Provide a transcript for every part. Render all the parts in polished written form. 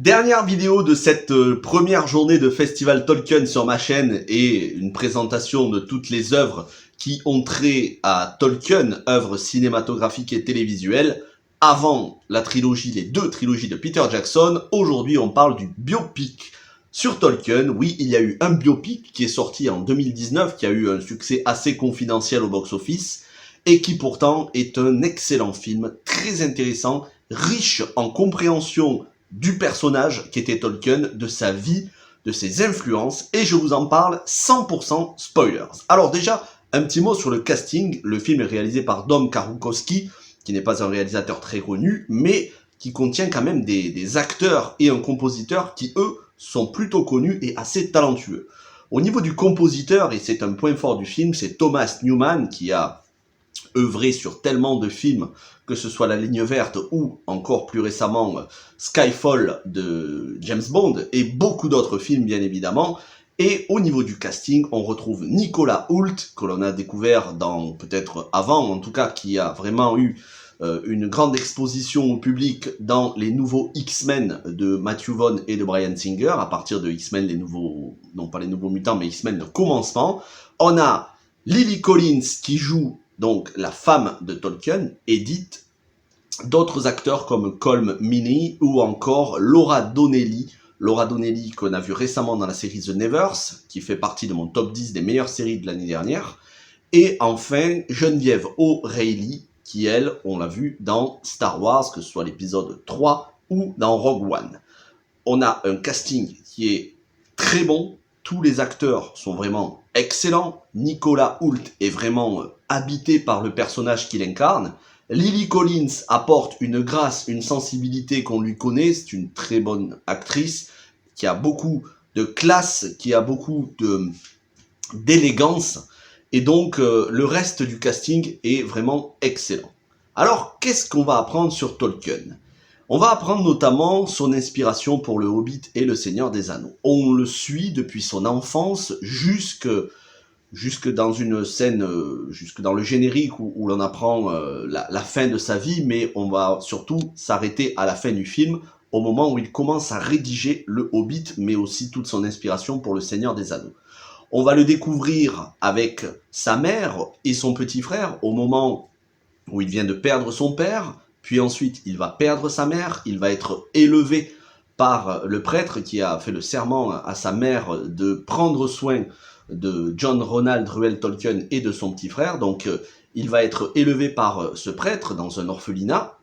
Dernière vidéo de cette première journée de Festival Tolkien sur ma chaîne et une présentation de toutes les œuvres qui ont trait à Tolkien, œuvres cinématographiques et télévisuelles. Avant la trilogie, les deux trilogies de Peter Jackson, aujourd'hui on parle du biopic sur Tolkien. Oui, il y a eu un biopic qui est sorti en 2019, qui a eu un succès assez confidentiel au box-office et qui pourtant est un excellent film, très intéressant, riche en compréhension du personnage qui était Tolkien, de sa vie, de ses influences, et je vous en parle 100% spoilers. Alors déjà, un petit mot sur le casting. Le film est réalisé par Dom Karukowski, qui n'est pas un réalisateur très connu, mais qui contient quand même des acteurs et un compositeur qui, eux, sont plutôt connus et assez talentueux. Au niveau du compositeur, et c'est un point fort du film, c'est Thomas Newman, qui a œuvré sur tellement de films, que ce soit La Ligne Verte ou encore plus récemment Skyfall de James Bond et beaucoup d'autres films bien évidemment. Et au niveau du casting, on retrouve Nicolas Hoult, que l'on a découvert dans peut-être avant, en tout cas qui a vraiment eu une grande exposition au public dans les nouveaux X-Men de Matthew Vaughn et de Bryan Singer, à partir de X-Men les nouveaux, non pas les nouveaux mutants, mais X-Men le commencement. On a Lily Collins qui joue donc la femme de Tolkien, Edith, d'autres acteurs comme Colm Meaney ou encore Laura Donnelly. Laura Donnelly qu'on a vu récemment dans la série The Nevers, qui fait partie de mon top 10 des meilleures séries de l'année dernière. Et enfin, Geneviève O'Reilly, qui elle, on l'a vu dans Star Wars, que ce soit l'épisode 3 ou dans Rogue One. On a un casting qui est très bon, tous les acteurs sont vraiment excellents. Nicolas Hoult est vraiment habité par le personnage qu'il incarne. Lily Collins apporte une grâce, une sensibilité qu'on lui connaît. C'est une très bonne actrice qui a beaucoup de classe, qui a beaucoup d'élégance. Et donc, le reste du casting est vraiment excellent. Alors, qu'est-ce qu'on va apprendre sur Tolkien ? On va apprendre notamment son inspiration pour le Hobbit et le Seigneur des Anneaux. On le suit depuis son enfance jusque dans une scène, jusque dans le générique où l'on apprend la fin de sa vie, mais on va surtout s'arrêter à la fin du film, au moment où il commence à rédiger le Hobbit, mais aussi toute son inspiration pour le Seigneur des Anneaux. On va le découvrir avec sa mère et son petit frère au moment où il vient de perdre son père, puis ensuite il va perdre sa mère, il va être élevé par le prêtre qui a fait le serment à sa mère de prendre soin de John Ronald Reuel Tolkien et de son petit frère. Donc il va être élevé par ce prêtre dans un orphelinat.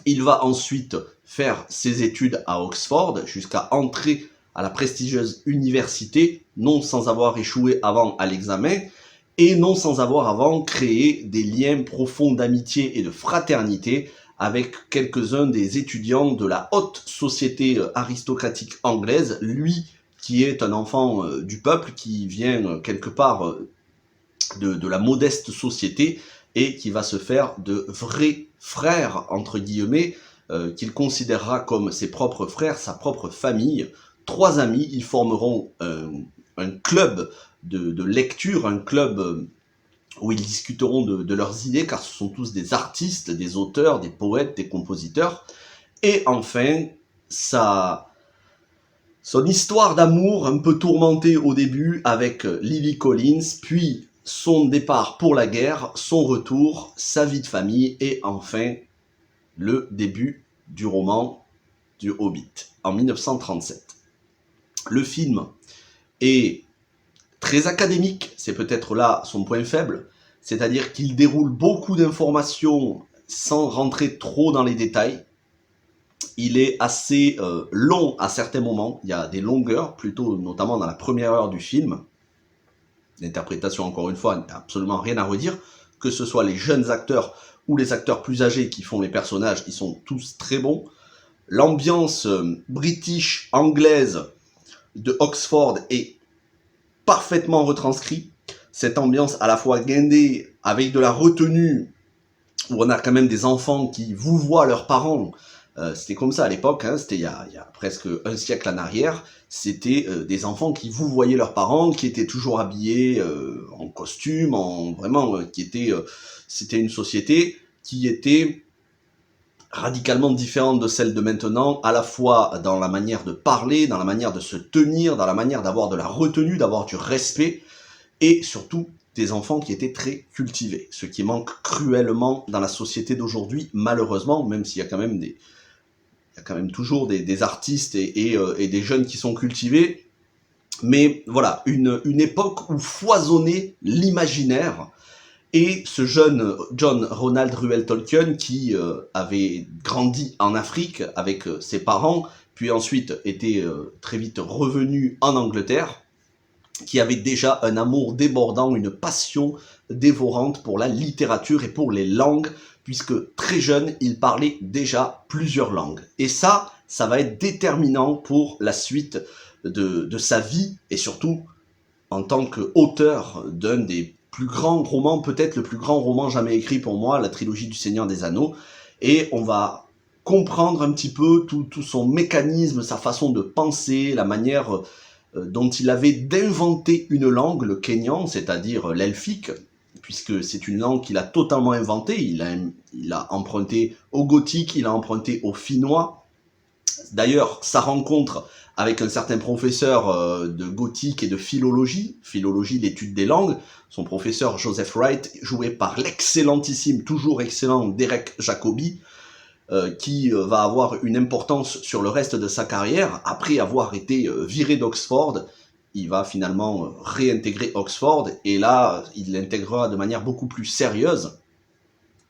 Il va ensuite faire ses études à Oxford jusqu'à entrer à la prestigieuse université, non sans avoir échoué avant à l'examen, et non sans avoir avant créé des liens profonds d'amitié et de fraternité avec quelques-uns des étudiants de la haute société aristocratique anglaise, lui qui est un enfant du peuple, qui vient quelque part de la modeste société et qui va se faire de vrais frères, entre guillemets, qu'il considérera comme ses propres frères, sa propre famille. Trois amis, ils formeront un club de lecture, un club où ils discuteront de leurs idées, car ce sont tous des artistes, des auteurs, des poètes, des compositeurs. Et enfin, son histoire d'amour un peu tourmentée au début avec Lily Collins, puis son départ pour la guerre, son retour, sa vie de famille, et enfin le début du roman du Hobbit en 1937. Le film est très académique, c'est peut-être là son point faible, c'est-à-dire qu'il déroule beaucoup d'informations sans rentrer trop dans les détails. Il est assez long à certains moments, il y a des longueurs, plutôt notamment dans la première heure du film. L'interprétation, encore une fois, n'a absolument rien à redire, que ce soit les jeunes acteurs ou les acteurs plus âgés qui font les personnages, ils sont tous très bons. L'ambiance british, anglaise de Oxford est parfaitement retranscrite. Cette ambiance à la fois guindée, avec de la retenue, où on a quand même des enfants qui vouvoient leurs parents. C'était comme ça à l'époque, hein, c'était il y a presque un siècle en arrière. C'était des enfants qui vouvoyaient leurs parents, qui étaient toujours habillés en costume, c'était une société qui était radicalement différente de celle de maintenant, à la fois dans la manière de parler, dans la manière de se tenir, dans la manière d'avoir de la retenue, d'avoir du respect, et surtout des enfants qui étaient très cultivés, ce qui manque cruellement dans la société d'aujourd'hui, malheureusement, même s'il y a quand même il y a quand même toujours des artistes et des jeunes qui sont cultivés. Mais voilà, une époque où foisonnait l'imaginaire. Et ce jeune John Ronald Reuel Tolkien, qui avait grandi en Afrique avec ses parents, puis ensuite était très vite revenu en Angleterre, qui avait déjà un amour débordant, une passion dévorante pour la littérature et pour les langues, puisque très jeune, il parlait déjà plusieurs langues. Et ça va être déterminant pour la suite de sa vie, et surtout en tant qu'auteur d'un des plus grands romans, peut-être le plus grand roman jamais écrit pour moi, la trilogie du Seigneur des Anneaux, et on va comprendre un petit peu tout son mécanisme, sa façon de penser, la manière dont il avait d'inventer une langue, le kényan, c'est-à-dire l'elfique, puisque c'est une langue qu'il a totalement inventée. Il a emprunté au gothique, il a emprunté au finnois. D'ailleurs, sa rencontre avec un certain professeur de gothique et de philologie, l'étude des langues, son professeur Joseph Wright, joué par l'excellentissime, toujours excellent Derek Jacobi, qui va avoir une importance sur le reste de sa carrière. Après avoir été viré d'Oxford, il va finalement réintégrer Oxford, et là, il l'intégrera de manière beaucoup plus sérieuse.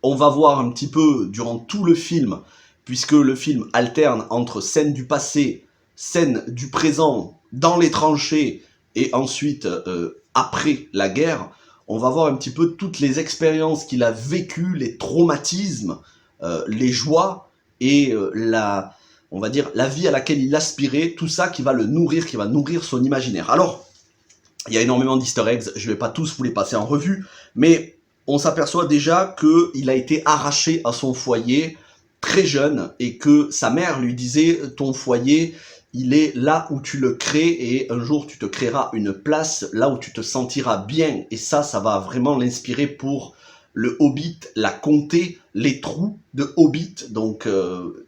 On va voir un petit peu, durant tout le film, puisque le film alterne entre scènes du passé, scènes du présent, dans les tranchées, et ensuite, après la guerre, on va voir un petit peu toutes les expériences qu'il a vécues, les traumatismes, les joies et on va dire, la vie à laquelle il aspirait, tout ça qui va le nourrir, qui va nourrir son imaginaire. Alors, il y a énormément d'easter eggs, je ne vais pas tous vous les passer en revue, mais on s'aperçoit déjà qu'il a été arraché à son foyer très jeune, et que sa mère lui disait « ton foyer, il est là où tu le crées, et un jour tu te créeras une place là où tu te sentiras bien ». Et ça va vraiment l'inspirer pour le Hobbit, la comté, les trous de Hobbit. Donc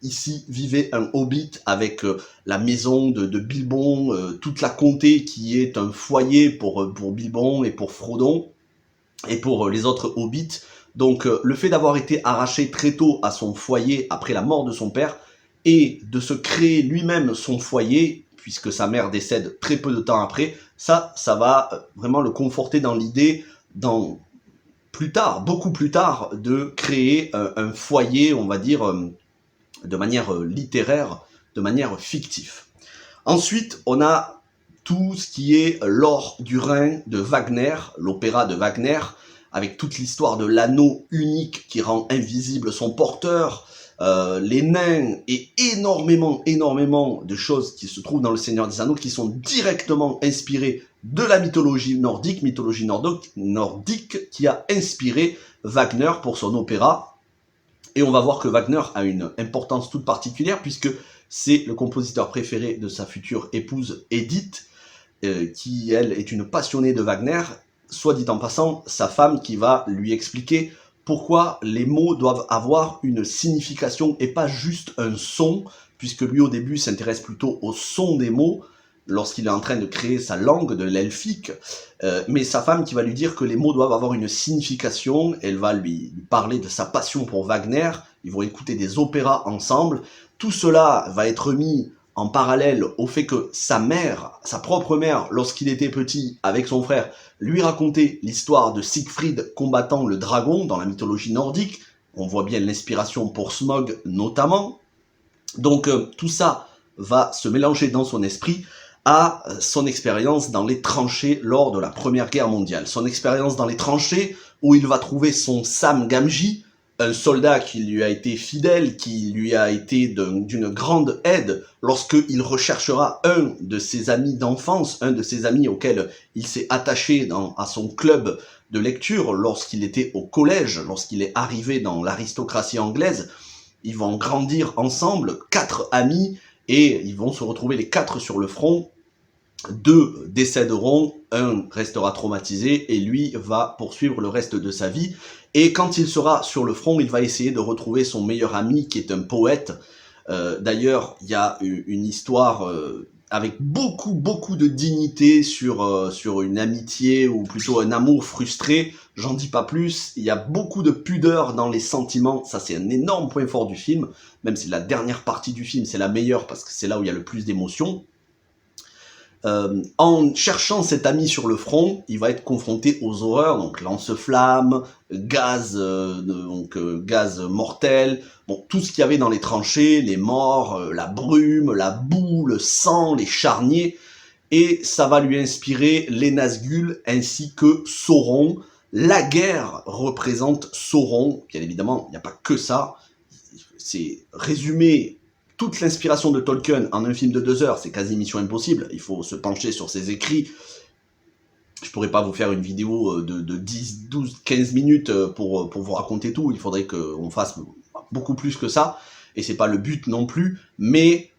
ici vivait un Hobbit avec la maison de Bilbon, toute la comté qui est un foyer pour Bilbon et pour Frodon et pour les autres Hobbits. Donc le fait d'avoir été arraché très tôt à son foyer après la mort de son père, et de se créer lui-même son foyer, puisque sa mère décède très peu de temps après, ça va vraiment le conforter dans l'idée, plus tard, beaucoup plus tard, de créer un foyer, on va dire, de manière littéraire, de manière fictive. Ensuite, on a tout ce qui est l'Or du Rhin de Wagner, l'opéra de Wagner, avec toute l'histoire de l'anneau unique qui rend invisible son porteur, les nains, et énormément de choses qui se trouvent dans le Seigneur des Anneaux, qui sont directement inspirées de la mythologie nordique qui a inspiré Wagner pour son opéra. Et on va voir que Wagner a une importance toute particulière, puisque c'est le compositeur préféré de sa future épouse Edith, qui elle est une passionnée de Wagner, soit dit en passant, sa femme qui va lui expliquer pourquoi les mots doivent avoir une signification et pas juste un son, puisque lui au début s'intéresse plutôt au son des mots, lorsqu'il est en train de créer sa langue de l'elfique, mais sa femme qui va lui dire que les mots doivent avoir une signification. Elle va lui parler de sa passion pour Wagner, ils vont écouter des opéras ensemble. Tout cela va être mis en parallèle au fait que sa mère, sa propre mère, lorsqu'il était petit, avec son frère, lui racontait l'histoire de Siegfried combattant le dragon dans la mythologie nordique. On voit bien l'inspiration pour Smaug notamment. Donc tout ça va se mélanger dans son esprit à son expérience dans les tranchées lors de la Première Guerre mondiale. Son expérience dans les tranchées où il va trouver son Sam Gamgee, un soldat qui lui a été fidèle, qui lui a été d'une grande aide lorsqu'il recherchera un de ses amis d'enfance, un de ses amis auquel il s'est attaché à son club de lecture lorsqu'il était au collège, lorsqu'il est arrivé dans l'aristocratie anglaise. Ils vont grandir ensemble, 4 amis, et ils vont se retrouver les 4 sur le front. 2 décéderont, un restera traumatisé et lui va poursuivre le reste de sa vie. Et quand il sera sur le front, il va essayer de retrouver son meilleur ami qui est un poète. D'ailleurs, il y a une histoire avec beaucoup de dignité sur une amitié ou plutôt un amour frustré. J'en dis pas plus. Il y a beaucoup de pudeur dans les sentiments. Ça, c'est un énorme point fort du film. Même si la dernière partie du film, c'est la meilleure parce que c'est là où il y a le plus d'émotions. En cherchant cet ami sur le front, il va être confronté aux horreurs, donc lance-flammes, gaz mortel, bon, tout ce qu'il y avait dans les tranchées, les morts, la brume, la boue, le sang, les charniers, et ça va lui inspirer les Nazgûl ainsi que Sauron. La guerre représente Sauron, bien évidemment, il n'y a pas que ça, c'est résumé toute l'inspiration de Tolkien en un film de 2 heures, c'est quasi mission impossible. Il faut se pencher sur ses écrits. Je pourrais pas vous faire une vidéo de 10, 12, 15 minutes pour vous raconter tout. Il faudrait qu'on fasse beaucoup plus que ça. Et c'est pas le but non plus. Mais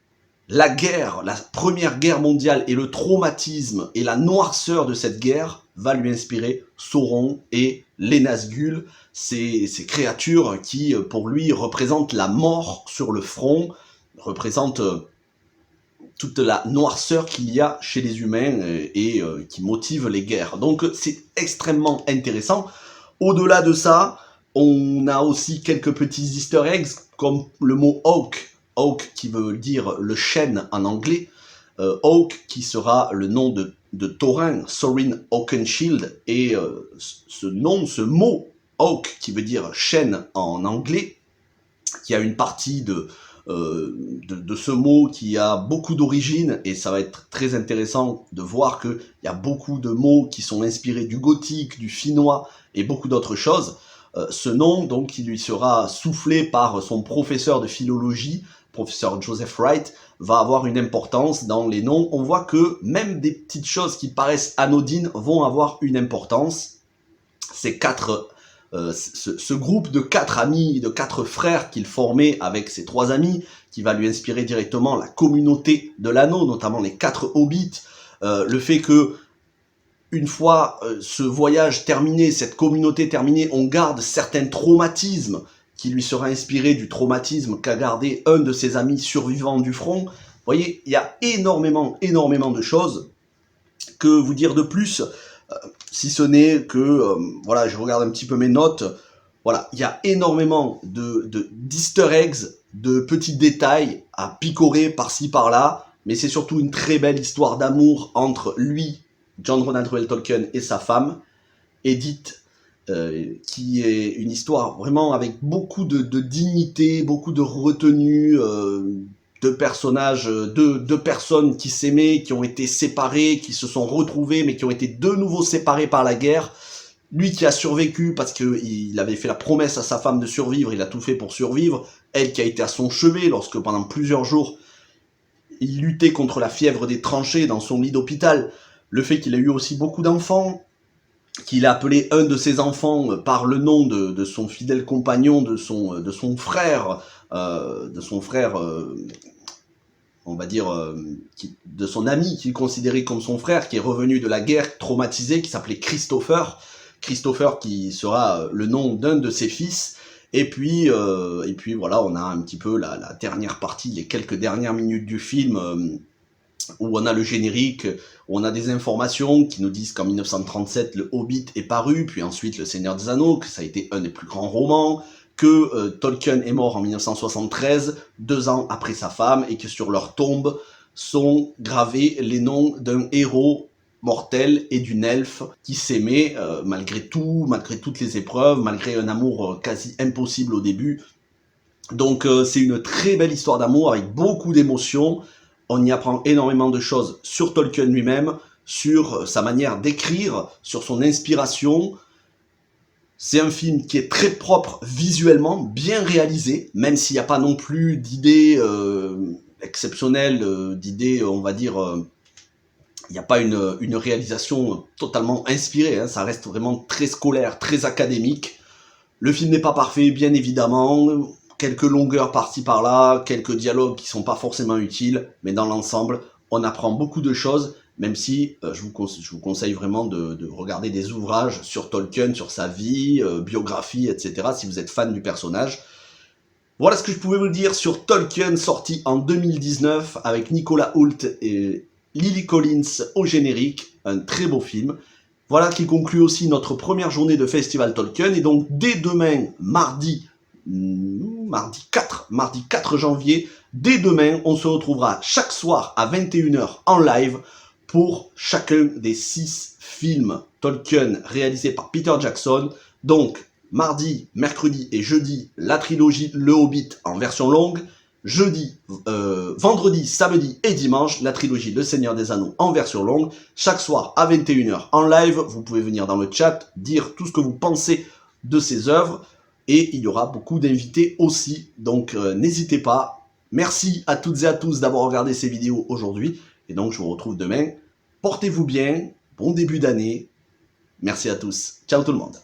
la guerre, la première guerre mondiale et le traumatisme et la noirceur de cette guerre va lui inspirer Sauron et les Nazgûl, ces créatures qui, pour lui, représentent la mort sur le front, représente toute la noirceur qu'il y a chez les humains et qui motive les guerres. Donc c'est extrêmement intéressant. Au-delà de ça, on a aussi quelques petits easter eggs, comme le mot Hawk, Hawk qui veut dire le chêne en anglais, Hawk qui sera le nom de Thorin, Thorin Oakenshield, et ce mot Hawk qui veut dire chêne en anglais, qui a une partie de ce mot qui a beaucoup d'origines, et ça va être très intéressant de voir qu'il y a beaucoup de mots qui sont inspirés du gothique, du finnois et beaucoup d'autres choses. Ce nom, donc, qui lui sera soufflé par son professeur de philologie, professeur Joseph Wright, va avoir une importance dans les noms. On voit que même des petites choses qui paraissent anodines vont avoir une importance. Ces ce groupe de 4 amis, de 4 frères qu'il formait avec ses 3 amis, qui va lui inspirer directement la communauté de l'anneau, notamment les 4 hobbits, le fait que une fois ce voyage terminé, cette communauté terminée, on garde certains traumatismes qui lui sera inspiré du traumatisme qu'a gardé un de ses amis survivants du front. Vous voyez, il y a énormément de choses. Que vous dire de plus, si ce n'est que, voilà, je regarde un petit peu mes notes, voilà, il y a énormément d'easter eggs, de petits détails à picorer par-ci par-là, mais c'est surtout une très belle histoire d'amour entre lui, John Ronald Reuel Tolkien, et sa femme, Edith, qui est une histoire vraiment avec beaucoup de dignité, beaucoup de retenue, de personnages, de personnes qui s'aimaient, qui ont été séparées, qui se sont retrouvées, mais qui ont été de nouveau séparées par la guerre. Lui qui a survécu parce qu'il avait fait la promesse à sa femme de survivre, il a tout fait pour survivre. Elle qui a été à son chevet lorsque pendant plusieurs jours, il luttait contre la fièvre des tranchées dans son lit d'hôpital. Le fait qu'il a eu aussi beaucoup d'enfants, qu'il a appelé un de ses enfants par le nom de son fidèle compagnon, de son frère, on va dire, de son ami qu'il considérait comme son frère, qui est revenu de la guerre traumatisé, qui s'appelait Christopher. Christopher qui sera le nom d'un de ses fils. Et puis voilà, on a un petit peu la dernière partie, les quelques dernières minutes du film, où on a le générique, où on a des informations qui nous disent qu'en 1937, le Hobbit est paru, puis ensuite le Seigneur des Anneaux, que ça a été un des plus grands romans, que Tolkien est mort en 1973, 2 ans après sa femme, et que sur leur tombe sont gravés les noms d'un héros mortel et d'une elfe qui s'aimait malgré tout, malgré toutes les épreuves, malgré un amour quasi impossible au début. Donc c'est une très belle histoire d'amour avec beaucoup d'émotions. On y apprend énormément de choses sur Tolkien lui-même, sur sa manière d'écrire, sur son inspiration. C'est un film qui est très propre visuellement, bien réalisé, même s'il n'y a pas non plus d'idées exceptionnelles, d'idées, on va dire, il n'y a pas une réalisation totalement inspirée, hein, ça reste vraiment très scolaire, très académique. Le film n'est pas parfait, bien évidemment, quelques longueurs par-ci par-là, quelques dialogues qui sont pas forcément utiles, mais dans l'ensemble, on apprend beaucoup de choses, même si je vous conseille vraiment de regarder des ouvrages sur Tolkien, sur sa vie, biographie, etc., si vous êtes fan du personnage. Voilà ce que je pouvais vous dire sur Tolkien, sorti en 2019 avec Nicolas Hoult et Lily Collins au générique. Un très beau film. Voilà qui conclut aussi notre première journée de Festival Tolkien. Et donc dès demain, mardi 4 janvier, dès demain, on se retrouvera chaque soir à 21h en live pour chacun des 6 films Tolkien réalisés par Peter Jackson. Donc, mardi, mercredi et jeudi, la trilogie Le Hobbit en version longue. Vendredi, samedi et dimanche, la trilogie Le Seigneur des Anneaux en version longue. Chaque soir à 21h en live, vous pouvez venir dans le chat, dire tout ce que vous pensez de ces œuvres. Et il y aura beaucoup d'invités aussi, donc n'hésitez pas. Merci à toutes et à tous d'avoir regardé ces vidéos aujourd'hui. Et donc je vous retrouve demain. Portez-vous bien, bon début d'année. Merci à tous. Ciao tout le monde.